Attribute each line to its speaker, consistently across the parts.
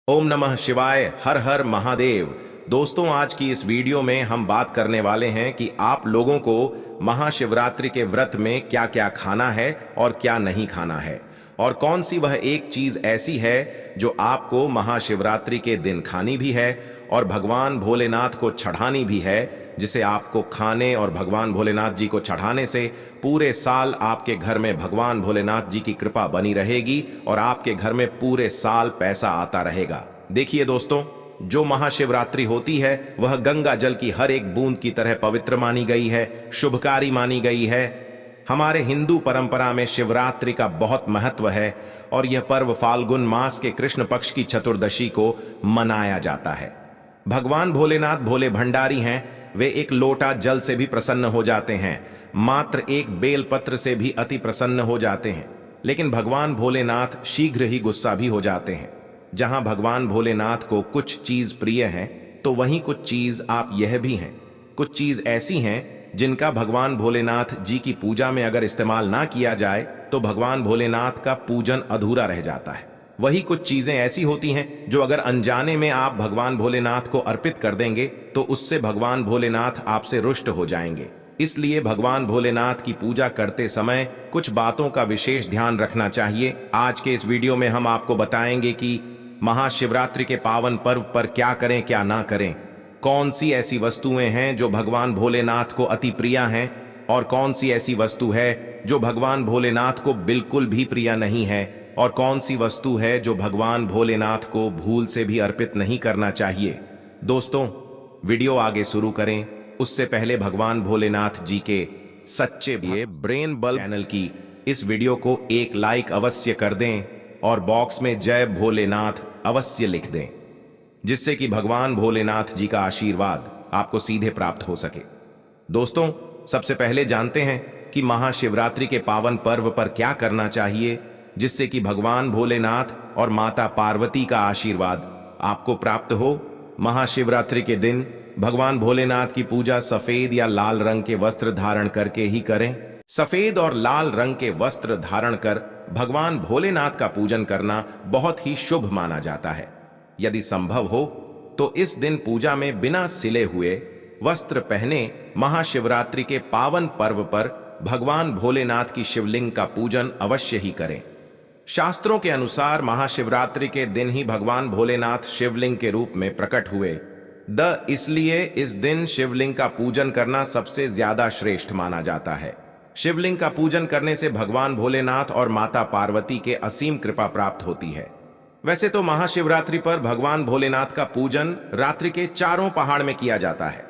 Speaker 1: ओम नमः शिवाय। हर हर महादेव। दोस्तों, आज की इस वीडियो में हम बात करने वाले हैं कि आप लोगों को महाशिवरात्रि के व्रत में क्या क्या खाना है और क्या नहीं खाना है, और कौन सी वह एक चीज ऐसी है जो आपको महाशिवरात्रि के दिन खानी भी है और भगवान भोलेनाथ को चढ़ानी भी है, जिसे आपको खाने और भगवान भोलेनाथ जी को चढ़ाने से पूरे साल आपके घर में भगवान भोलेनाथ जी की कृपा बनी रहेगी और आपके घर में पूरे साल पैसा आता रहेगा। देखिए दोस्तों, जो महाशिवरात्रि होती है वह गंगा जल की हर एक बूंद की तरह पवित्र मानी गई है, शुभकारी मानी गई है। हमारे हिंदू परंपरा में शिवरात्रि का बहुत महत्व है और यह पर्व फाल्गुन मास के कृष्ण पक्ष की चतुर्दशी को मनाया जाता है। भगवान भोलेनाथ भोले भंडारी हैं। वे एक लोटा जल से भी प्रसन्न हो जाते हैं, मात्र एक बेलपत्र से भी अति प्रसन्न हो जाते हैं। लेकिन भगवान भोलेनाथ शीघ्र ही गुस्सा भी हो जाते हैं। जहां भगवान भोलेनाथ को कुछ चीज प्रिय है तो वहीं कुछ चीज आप यह भी हैं। कुछ चीज ऐसी हैं जिनका भगवान भोलेनाथ जी की पूजा में अगर इस्तेमाल ना किया जाए तो भगवान भोलेनाथ का पूजन अधूरा रह जाता है। वही कुछ चीजें ऐसी होती हैं जो अगर अनजाने में आप भगवान भोलेनाथ को अर्पित कर देंगे तो उससे भगवान भोलेनाथ आपसे रुष्ट हो जाएंगे। इसलिए भगवान भोलेनाथ की पूजा करते समय कुछ बातों का विशेष ध्यान रखना चाहिए। आज के इस वीडियो में हम आपको बताएंगे कि महाशिवरात्रि के पावन पर्व पर क्या करें क्या ना करें, कौन सी ऐसी वस्तुएं हैं जो भगवान भोलेनाथ को अति प्रिय हैं और कौन सी ऐसी वस्तु है जो भगवान भोलेनाथ को बिल्कुल भी प्रिय नहीं है, और कौन सी वस्तु है जो भगवान भोलेनाथ को भूल से भी अर्पित नहीं करना चाहिए। दोस्तों, वीडियो आगे शुरू करें उससे पहले भगवान भोलेनाथ जी के सच्चे ब्रेन बल्ब चैनल की इस वीडियो को एक लाइक अवश्य कर दें और बॉक्स में जय भोलेनाथ अवश्य लिख दें, जिससे कि भगवान भोलेनाथ जी का आशीर्वाद आपको सीधे प्राप्त हो सके। दोस्तों, सबसे पहले जानते हैं कि महाशिवरात्रि के पावन पर्व पर क्या करना चाहिए जिससे कि भगवान भोलेनाथ और माता पार्वती का आशीर्वाद आपको प्राप्त हो। महाशिवरात्रि के दिन भगवान भोलेनाथ की पूजा सफेद या लाल रंग के वस्त्र धारण करके ही करें। सफेद और लाल रंग के वस्त्र धारण कर भगवान भोलेनाथ का पूजन करना बहुत ही शुभ माना जाता है। यदि संभव हो तो इस दिन पूजा में बिना सिले हुए वस्त्र पहने महाशिवरात्रि के पावन पर्व पर भगवान भोलेनाथ की शिवलिंग का पूजन अवश्य ही करें। शास्त्रों के अनुसार महाशिवरात्रि के दिन ही भगवान भोलेनाथ शिवलिंग के रूप में प्रकट हुए। इसलिए इस दिन शिवलिंग का पूजन करना सबसे ज्यादा श्रेष्ठ माना जाता है। शिवलिंग का पूजन करने से भगवान भोलेनाथ और माता पार्वती के असीम कृपा प्राप्त होती है। वैसे तो महाशिवरात्रि पर भगवान भोलेनाथ का पूजन रात्रि के चारों पहाड़ में किया जाता है।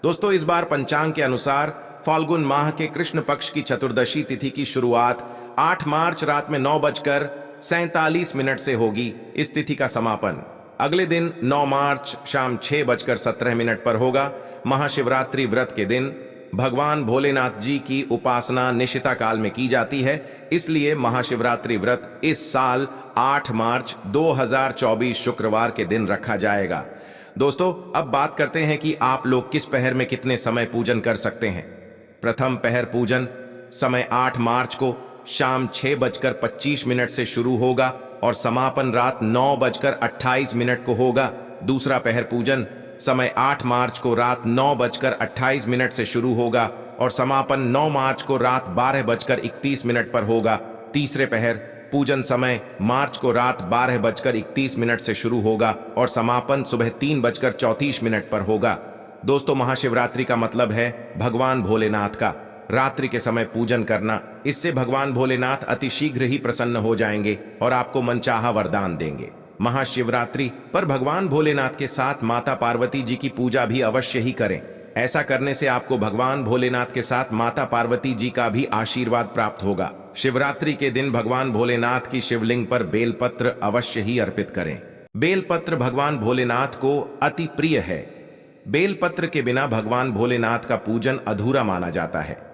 Speaker 1: दोस्तों, इस बार पंचांग के अनुसार फाल्गुन माह के कृष्ण पक्ष की चतुर्दशी तिथि की शुरुआत 8 मार्च रात में 9:47 से होगी। इस तिथि का समापन अगले दिन 9 मार्च शाम 6:17 पर होगा। महाशिवरात्रि व्रत के दिन भगवान भोलेनाथ जी की उपासना निशिता काल में की जाती है। इसलिए महाशिवरात्रि व्रत इस साल 8 मार्च 2024 शुक्रवार के दिन रखा जाएगा। दोस्तों, अब बात करते हैं कि आप लोग किस पहर में कितने समय पूजन कर सकते हैं। प्रथम पहर पूजन समय 8 मार्च को शाम 6:25 से शुरू होगा और समापन रात 9:28 को होगा। दूसरा पहर पूजन समय 8 मार्च को रात 9:28 से शुरू होगा और समापन 9 मार्च को रात 12:31 पर होगा। तीसरे पहर पूजन समय मार्च को रात 12:31 से शुरू होगा और समापन सुबह 3:34 पर होगा। दोस्तों, महाशिवरात्रि का मतलब है भगवान भोलेनाथ का रात्रि के समय पूजन करना। इससे भगवान भोलेनाथ अति शीघ्र ही प्रसन्न हो जाएंगे और आपको मनचाहा वरदान देंगे। महाशिवरात्रि पर भगवान भोलेनाथ के साथ माता पार्वती जी की पूजा भी अवश्य ही करें। ऐसा करने से आपको भगवान भोलेनाथ के साथ माता पार्वती जी का भी आशीर्वाद प्राप्त होगा। शिवरात्रि के दिन भगवान भोलेनाथ की शिवलिंग पर बेलपत्र अवश्य ही अर्पित करें। बेलपत्र भगवान भोलेनाथ को अति प्रिय है। बेलपत्र के बिना भगवान भोलेनाथ का पूजन अधूरा माना जाता है।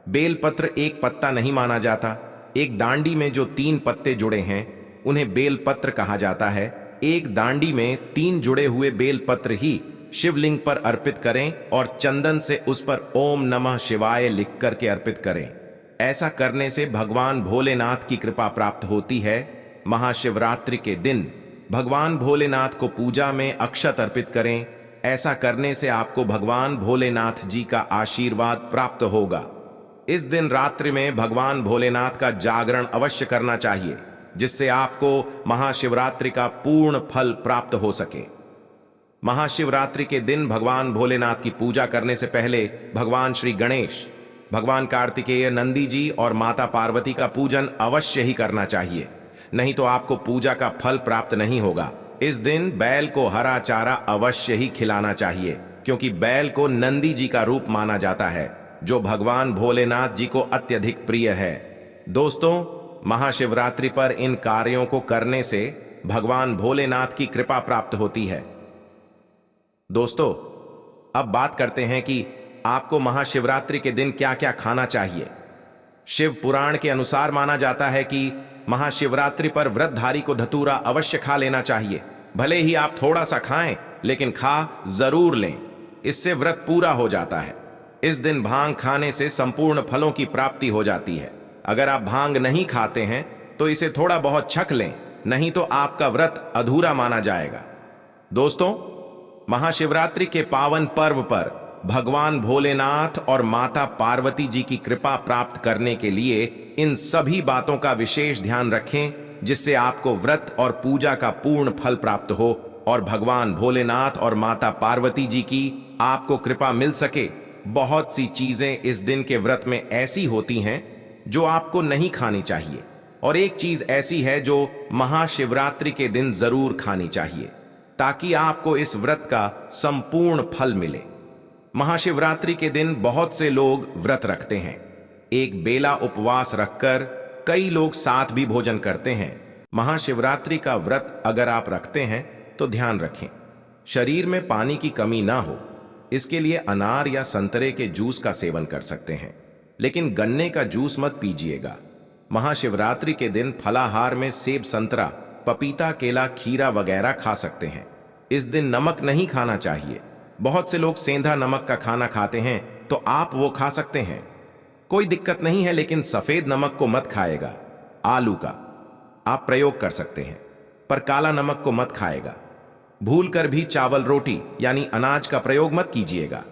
Speaker 1: बेलपत्र एक पत्ता नहीं माना जाता। एक दांडी में जो 3 पत्ते जुड़े हैं उन्हें बेलपत्र कहा जाता है। एक दांडी में 3 जुड़े हुए बेलपत्र ही शिवलिंग पर अर्पित करें और चंदन से उस पर ओम नमः शिवाय लिख करके अर्पित करें। ऐसा करने से भगवान भोलेनाथ की कृपा प्राप्त होती है। महाशिवरात्रि के दिन भगवान भोलेनाथ को पूजा में अक्षत अर्पित करें। ऐसा करने से आपको भगवान भोलेनाथ जी का आशीर्वाद प्राप्त होगा। इस दिन रात्रि में भगवान भोलेनाथ का जागरण अवश्य करना चाहिए, जिससे आपको महाशिवरात्रि का पूर्ण फल प्राप्त हो सके। महाशिवरात्रि के दिन भगवान भोलेनाथ की पूजा करने से पहले भगवान श्री गणेश, भगवान कार्तिकेय, नंदी जी और माता पार्वती का पूजन अवश्य ही करना चाहिए, नहीं तो आपको पूजा का फल प्राप्त नहीं होगा। इस दिन बैल को हरा चारा अवश्य ही खिलाना चाहिए, क्योंकि बैल को नंदी जी का रूप माना जाता है, जो भगवान भोलेनाथ जी को अत्यधिक प्रिय है। दोस्तों, महाशिवरात्रि पर इन कार्यों को करने से भगवान भोलेनाथ की कृपा प्राप्त होती है। दोस्तों, अब बात करते हैं कि आपको महाशिवरात्रि के दिन क्या क्या खाना चाहिए। शिव पुराण के अनुसार माना जाता है कि महाशिवरात्रि पर व्रतधारी को धतूरा अवश्य खा लेना चाहिए। भले ही आप थोड़ा सा खाएं, लेकिन खा जरूर लें, इससे व्रत पूरा हो जाता है। इस दिन भांग खाने से संपूर्ण फलों की प्राप्ति हो जाती है। अगर आप भांग नहीं खाते हैं तो इसे थोड़ा बहुत छक लें, नहीं तो आपका व्रत अधूरा माना जाएगा। दोस्तों, महाशिवरात्रि के पावन पर्व पर भगवान भोलेनाथ और माता पार्वती जी की कृपा प्राप्त करने के लिए इन सभी बातों का विशेष ध्यान रखें, जिससे आपको व्रत और पूजा का पूर्ण फल प्राप्त हो और भगवान भोलेनाथ और माता पार्वती जी की आपको कृपा मिल सके। बहुत सी चीजें इस दिन के व्रत में ऐसी होती हैं जो आपको नहीं खानी चाहिए, और एक चीज ऐसी है जो महाशिवरात्रि के दिन जरूर खानी चाहिए, ताकि आपको इस व्रत का संपूर्ण फल मिले। महाशिवरात्रि के दिन बहुत से लोग व्रत रखते हैं। एक बेला उपवास रखकर कई लोग साथ भी भोजन करते हैं। महाशिवरात्रि का व्रत अगर आप रखते हैं तो ध्यान रखें, शरीर में पानी की कमी ना हो। इसके लिए अनार या संतरे के जूस का सेवन कर सकते हैं, लेकिन गन्ने का जूस मत पीजिएगा। महाशिवरात्रि के दिन फलाहार में सेब, संतरा, पपीता, केला, खीरा वगैरह खा सकते हैं। इस दिन नमक नहीं खाना चाहिए। बहुत से लोग सेंधा नमक का खाना खाते हैं, तो आप वो खा सकते हैं, कोई दिक्कत नहीं है, लेकिन सफेद नमक को मत खाएगा। आलू का आप प्रयोग कर सकते हैं, पर काला नमक को मत खाएगा। भूल कर भी चावल रोटी यानी अनाज का प्रयोग मत कीजिएगा।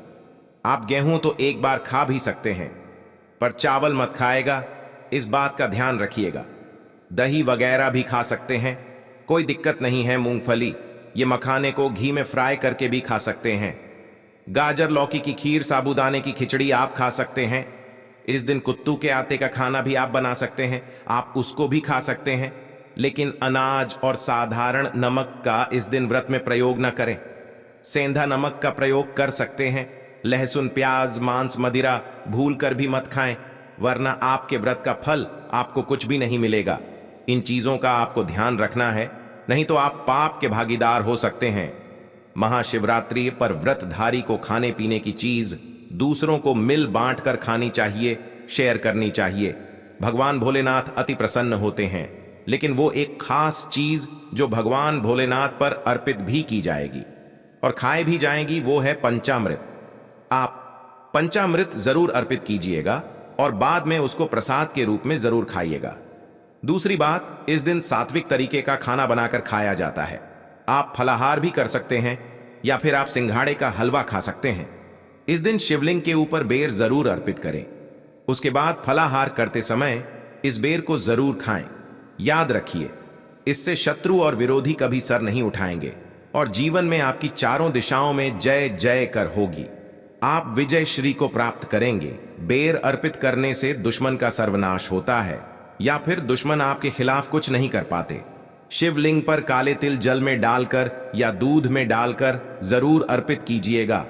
Speaker 1: आप गेहूं तो एक बार खा भी सकते हैं, पर चावल मत खाएगा, इस बात का ध्यान रखिएगा। दही वगैरह भी खा सकते हैं, कोई दिक्कत नहीं है। मूंगफली, ये मखाने को घी में फ्राई करके भी खा सकते हैं। गाजर, लौकी की खीर, साबूदाने की खिचड़ी आप खा सकते हैं। इस दिन कुत्तू के आटे का खाना भी आप बना सकते हैं, आप उसको भी खा सकते हैं, लेकिन अनाज और साधारण नमक का इस दिन व्रत में प्रयोग न करें। सेंधा नमक का प्रयोग कर सकते हैं। लहसुन, प्याज, मांस, मदिरा भूल कर भी मत खाएं, वरना आपके व्रत का फल आपको कुछ भी नहीं मिलेगा। इन चीजों का आपको ध्यान रखना है, नहीं तो आप पाप के भागीदार हो सकते हैं। महाशिवरात्रि पर व्रतधारी को खाने पीने की चीज दूसरों को मिल बांट कर खानी चाहिए, शेयर करनी चाहिए। भगवान भोलेनाथ अति प्रसन्न होते हैं, लेकिन वो एक खास चीज जो भगवान भोलेनाथ पर अर्पित भी की जाएगी और खाए भी जाएंगी, वो है पंचामृत। आप पंचामृत जरूर अर्पित कीजिएगा और बाद में उसको प्रसाद के रूप में जरूर खाइएगा। दूसरी बात, इस दिन सात्विक तरीके का खाना बनाकर खाया जाता है। आप फलाहार भी कर सकते हैं या फिर आप सिंघाड़े का हलवा खा सकते हैं। इस दिन शिवलिंग के ऊपर बेर जरूर अर्पित करें। उसके बाद फलाहार करते समय इस बेर को जरूर खाएं। याद रखिए, इससे शत्रु और विरोधी कभी सर नहीं उठाएंगे और जीवन में आपकी चारों दिशाओं में जय जय कर होगी। आप विजय श्री को प्राप्त करेंगे। बेर अर्पित करने से दुश्मन का सर्वनाश होता है या फिर दुश्मन आपके खिलाफ कुछ नहीं कर पाते। शिवलिंग पर काले तिल जल में डालकर या दूध में डालकर जरूर अर्पित कीजिएगा।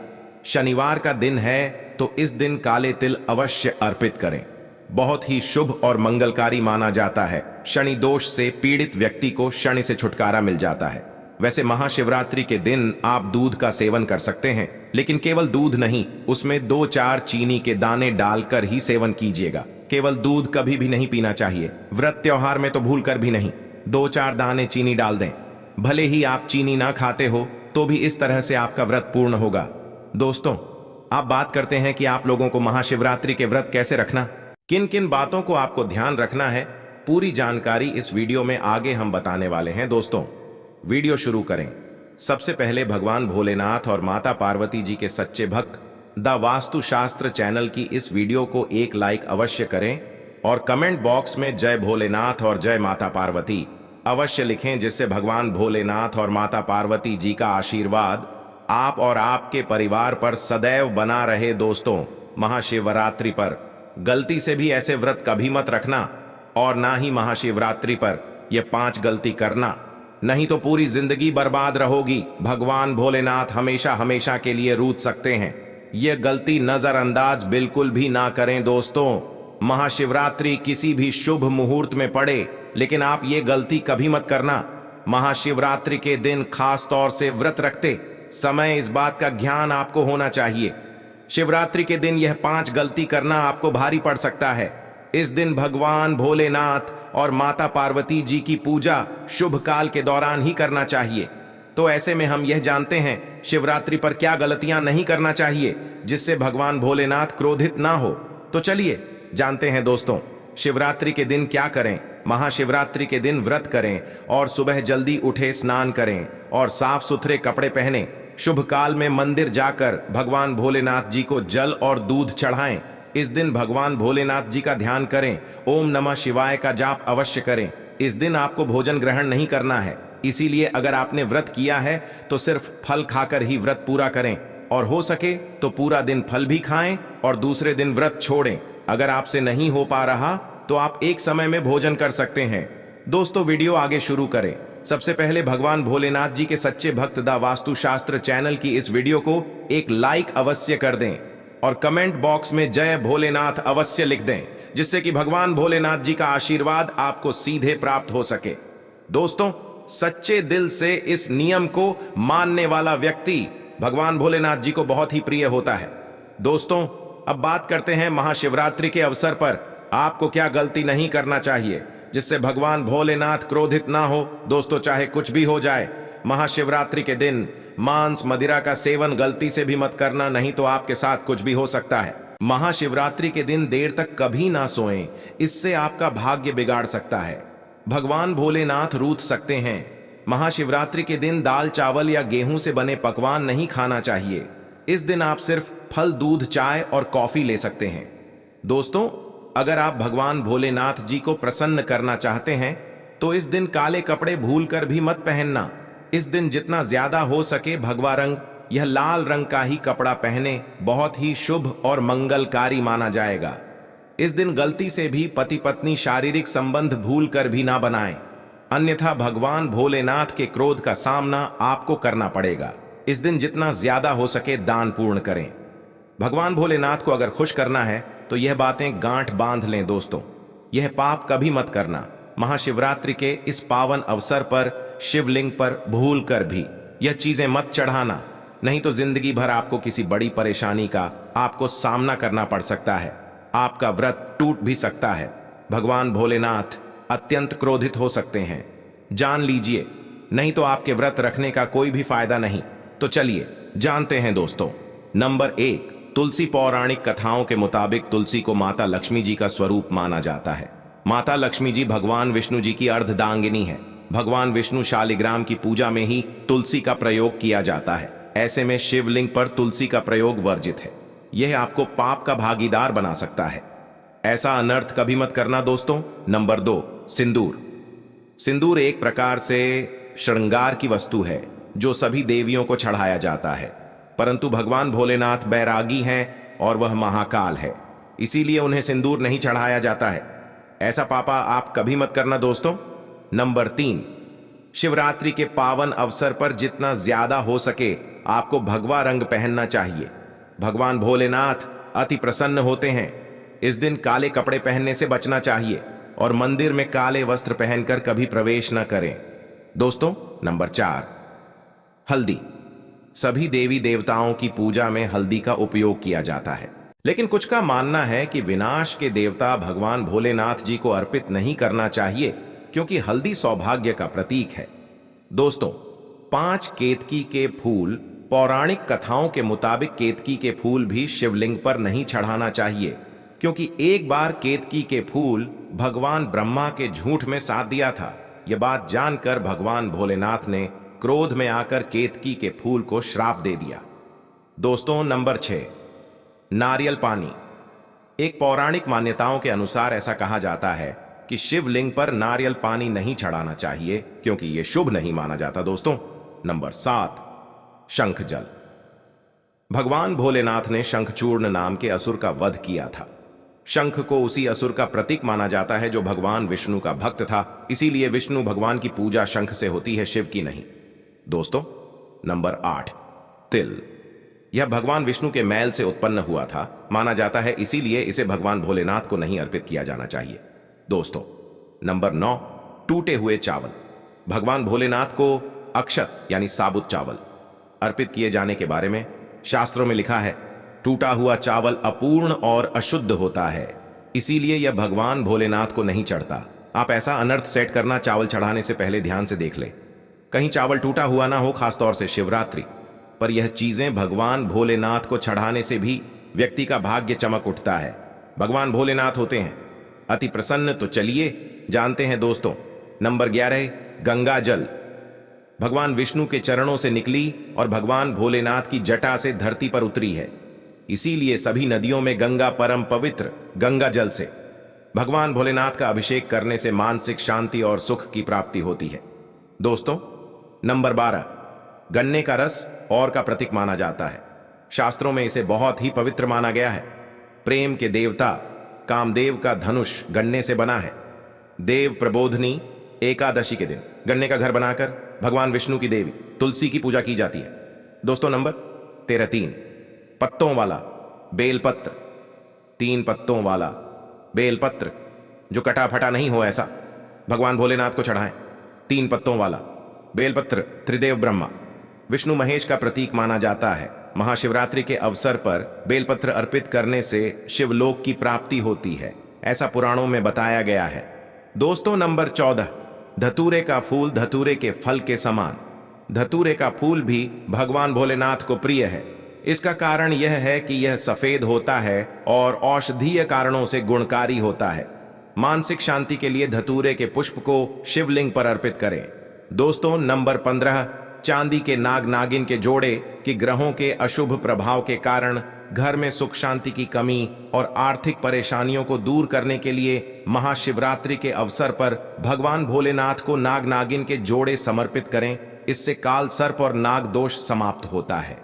Speaker 1: शनिवार का दिन है तो इस दिन काले तिल अवश्य अर्पित करें। बहुत ही शुभ और मंगलकारी माना जाता है। शनि दोष से पीड़ित व्यक्ति को शनि से छुटकारा मिल जाता है। वैसे महाशिवरात्रि के दिन आप दूध का सेवन कर सकते हैं, लेकिन केवल दूध नहीं, उसमें 2-4 चीनी के दाने डालकर ही सेवन कीजिएगा। केवल दूध कभी भी नहीं पीना चाहिए। व्रत त्योहार में तो भूल कर भी नहीं। 2-4 दाने चीनी डाल दें। भले ही आप चीनी ना खाते हो तो भी इस तरह से आपका व्रत पूर्ण होगा। दोस्तों, आप बात करते हैं कि आप लोगों को महाशिवरात्रि के व्रत कैसे रखना, किन किन बातों को आपको ध्यान रखना है। पूरी जानकारी इस वीडियो में आगे हम बताने वाले हैं। दोस्तों, वीडियो शुरू करें। सबसे पहले भगवान भोलेनाथ और माता पार्वती जी के सच्चे भक्त द वास्तुशास्त्र चैनल की इस वीडियो को एक लाइक अवश्य करें और कमेंट बॉक्स में जय भोलेनाथ और जय माता पार्वती अवश्य लिखें, जिससे भगवान भोलेनाथ और माता पार्वती जी का आशीर्वाद आप और आपके परिवार पर सदैव बना रहे। दोस्तों, महाशिवरात्रि पर गलती से भी ऐसे व्रत कभी मत रखना और ना ही महाशिवरात्रि पर ये 5 गलती करना, नहीं तो पूरी जिंदगी बर्बाद रहोगी। भगवान भोलेनाथ हमेशा हमेशा के लिए रूठ सकते हैं। ये गलती नजरअंदाज बिल्कुल भी ना करें। दोस्तों, महाशिवरात्रि किसी भी शुभ मुहूर्त में पड़े, लेकिन आप ये गलती कभी मत करना। महाशिवरात्रि के दिन खास तौर से व्रत रखते समय इस बात का ज्ञान आपको होना चाहिए। शिवरात्रि के दिन यह 5 गलती करना आपको भारी पड़ सकता है। इस दिन भगवान भोलेनाथ और माता पार्वती जी की पूजा शुभ काल के दौरान ही करना चाहिए। तो ऐसे में हम यह जानते हैं शिवरात्रि पर क्या गलतियां नहीं करना चाहिए जिससे भगवान भोलेनाथ क्रोधित ना हो। तो चलिए जानते हैं दोस्तों, शिवरात्रि के दिन क्या करें। महाशिवरात्रि के दिन व्रत करें और सुबह जल्दी उठे, स्नान करें और साफ सुथरे कपड़े पहने। शुभ काल में मंदिर जाकर भगवान भोलेनाथ जी को जल और दूध चढ़ाएं। इस दिन भगवान भोलेनाथ जी का ध्यान करें। ओम नमः शिवाय का जाप अवश्य करें। इस दिन आपको भोजन ग्रहण नहीं करना है, इसीलिए अगर आपने व्रत किया है तो सिर्फ फल खाकर ही व्रत पूरा करें और हो सके तो पूरा दिन फल भी खाएं और दूसरे दिन व्रत छोड़ें। अगर आपसे नहीं हो पा रहा तो आप एक समय में भोजन कर सकते हैं। दोस्तों, वीडियो आगे शुरू करें। सबसे पहले भगवान भोलेनाथ जी के सच्चे भक्त द वास्तुशास्त्र चैनल की इस वीडियो को एक लाइक अवश्य कर दें और कमेंट बॉक्स में जय भोलेनाथ अवश्य लिख दें, जिससे कि भगवान भोलेनाथ जी का आशीर्वाद आपको सीधे प्राप्त हो सके। दोस्तों, सच्चे दिल से इस नियम को मानने वाला व्यक्ति भगवान भोलेनाथ जी को बहुत ही प्रिय होता है। दोस्तों, अब बात करते हैं महाशिवरात्रि के अवसर पर आपको क्या गलती नहीं करना चाहिए जिससे भगवान भोलेनाथ क्रोधित ना हो। दोस्तों, चाहे कुछ भी हो जाए, महाशिवरात्रि के दिन मांस मदिरा का सेवन गलती से भी मत करना, नहीं तो आपके साथ कुछ भी हो सकता है। महाशिवरात्रि के दिन देर तक कभी ना सोएं, इससे आपका भाग्य बिगाड़ सकता है। भगवान भोलेनाथ रूठ सकते हैं। महाशिवरात्रि के दिन दाल चावल या गेहूं से बने पकवान नहीं खाना चाहिए। इस दिन आप सिर्फ फल, दूध, चाय और कॉफी ले सकते हैं। दोस्तों, अगर आप भगवान भोलेनाथ जी को प्रसन्न करना चाहते हैं तो इस दिन काले कपड़े भूलकर भी मत पहनना। इस दिन जितना ज्यादा हो सके भगवा रंग, यह लाल रंग का ही कपड़ा पहने, बहुत ही शुभ और मंगलकारी माना जाएगा। इस दिन गलती से भी पति पत्नी शारीरिक संबंध भूलकर भी ना बनाएं, अन्यथा भगवान भोलेनाथ के क्रोध का सामना आपको करना पड़ेगा। इस दिन जितना ज्यादा हो सके दान पूर्ण करें। भगवान भोलेनाथ को अगर खुश करना है तो यह बातें गांठ बांध लें। दोस्तों, यह पाप कभी मत करना। महाशिवरात्रि के इस पावन अवसर पर शिवलिंग पर भूलकर भी यह चीजें मत चढ़ाना, नहीं तो जिंदगी भर आपको किसी बड़ी परेशानी का आपको सामना करना पड़ सकता है। आपका व्रत टूट भी सकता है। भगवान भोलेनाथ अत्यंत क्रोधित हो सकते हैं, जान लीजिए, नहीं तो आपके व्रत रखने का कोई भी फायदा नहीं। तो चलिए जानते हैं दोस्तों। नंबर 1, तुलसी। पौराणिक कथाओं के मुताबिक तुलसी को माता लक्ष्मी जी का स्वरूप माना जाता है। माता लक्ष्मी जी भगवान विष्णु जी की अर्धदांगिनी है। भगवान विष्णु शालिग्राम की पूजा में ही तुलसी का प्रयोग किया जाता है। ऐसे में शिवलिंग पर तुलसी का प्रयोग वर्जित है। यह आपको पाप का भागीदार बना सकता है। ऐसा अनर्थ कभी मत करना। दोस्तों, नंबर 2, सिंदूर। सिंदूर एक प्रकार से श्रृंगार की वस्तु है जो सभी देवियों को चढ़ाया जाता है, परंतु भगवान भोलेनाथ बैरागी हैं और वह महाकाल है, इसीलिए उन्हें सिंदूर नहीं चढ़ाया जाता है। ऐसा पापा आप कभी मत करना। दोस्तों, नंबर 3, शिवरात्रि के पावन अवसर पर जितना ज्यादा हो सके आपको भगवा रंग पहनना चाहिए। भगवान भोलेनाथ अति प्रसन्न होते हैं। इस दिन काले कपड़े पहनने से बचना चाहिए और मंदिर में काले वस्त्र पहनकर कभी प्रवेश न करें। दोस्तों, नंबर 4, हल्दी। सभी देवी देवताओं की पूजा में हल्दी का उपयोग किया जाता है, लेकिन कुछ का मानना है कि विनाश के देवता भगवान भोलेनाथ जी को अर्पित नहीं करना चाहिए, क्योंकि हल्दी सौभाग्य का प्रतीक है। दोस्तों, 5 केतकी के फूल। पौराणिक कथाओं के मुताबिक केतकी के फूल भी शिवलिंग पर नहीं चढ़ाना चाहिए, क्योंकि एक बार केतकी के फूल भगवान ब्रह्मा के झूठ में साथ दिया था। यह बात जानकर भगवान भोलेनाथ ने क्रोध में आकर केतकी के फूल को श्राप दे दिया। दोस्तों, नंबर 6, नारियल पानी। एक पौराणिक मान्यताओं के अनुसार ऐसा कहा जाता है कि शिवलिंग पर नारियल पानी नहीं चढ़ाना चाहिए क्योंकि यह शुभ नहीं माना जाता। दोस्तों, नंबर 7, शंख जल। भगवान भोलेनाथ ने शंखचूर्ण नाम के असुर का वध किया था। शंख को उसी असुर का प्रतीक माना जाता है जो भगवान विष्णु का भक्त था, इसीलिए विष्णु भगवान की पूजा शंख से होती है, शिव की नहीं। दोस्तों, नंबर 8, तिल। यह भगवान विष्णु के मैल से उत्पन्न हुआ था, माना जाता है, इसीलिए इसे भगवान भोलेनाथ को नहीं अर्पित किया जाना चाहिए। दोस्तों, नंबर 9, टूटे हुए चावल। भगवान भोलेनाथ को अक्षत यानी साबुत चावल अर्पित किए जाने के बारे में शास्त्रों में लिखा है, टूटा हुआ चावल अपूर्ण और अशुद्ध होता है, इसीलिए यह भगवान भोलेनाथ को नहीं चढ़ता। आप ऐसा अनर्थ सेट करना चावल चढ़ाने से पहले ध्यान से देख लें, कहीं चावल टूटा हुआ ना हो, खासतौर से शिवरात्रि पर यह चीजें भगवान भोलेनाथ को चढ़ाने से भी व्यक्ति का भाग्य चमक उठता है। भगवान भोलेनाथ होते हैं अति प्रसन्न। तो चलिए जानते हैं दोस्तों, नंबर 11, गंगा जल। भगवान विष्णु के चरणों से निकली और भगवान भोलेनाथ की जटा से धरती पर उतरी है, इसीलिए सभी नदियों में गंगा परम पवित्र। गंगा जल से भगवान भोलेनाथ का अभिषेक करने से मानसिक शांति और सुख की प्राप्ति होती है। दोस्तों, नंबर 12, गन्ने का रस और का प्रतीक माना जाता है। शास्त्रों में इसे बहुत ही पवित्र माना गया है। प्रेम के देवता कामदेव का धनुष गन्ने से बना है। देव प्रबोधनी एकादशी के दिन गन्ने का घर बनाकर भगवान विष्णु की देवी तुलसी की पूजा की जाती है। दोस्तों, नंबर 13, 3 पत्तों वाला बेलपत्र। 3 पत्तों वाला बेलपत्र जो कटा फटा नहीं हो, ऐसा भगवान भोलेनाथ को चढ़ाएं। 3 पत्तों वाला बेलपत्र त्रिदेव ब्रह्मा विष्णु महेश का प्रतीक माना जाता है। महाशिवरात्रि के अवसर पर बेलपत्र अर्पित करने से शिवलोक की प्राप्ति होती है, ऐसा पुराणों में बताया गया है। दोस्तों, नंबर 14, धतूरे का फूल धतूरे के फल के समान। धतूरे का फूल भी भगवान भोलेनाथ को प्रिय है। इसका कारण यह है कि यह सफेद होता है और औषधीय कारणों से गुणकारी होता है। मानसिक शांति के लिए धतूरे के पुष्प को शिवलिंग पर अर्पित करें। दोस्तों, नंबर 15, चांदी के नाग नागिन के जोड़े कि ग्रहों के अशुभ प्रभाव के कारण घर में सुख शांति की कमी और आर्थिक परेशानियों को दूर करने के लिए महाशिवरात्रि के अवसर पर भगवान भोलेनाथ को नाग नागिन के जोड़े समर्पित करें। इससे काल सर्प और नाग दोष समाप्त होता है।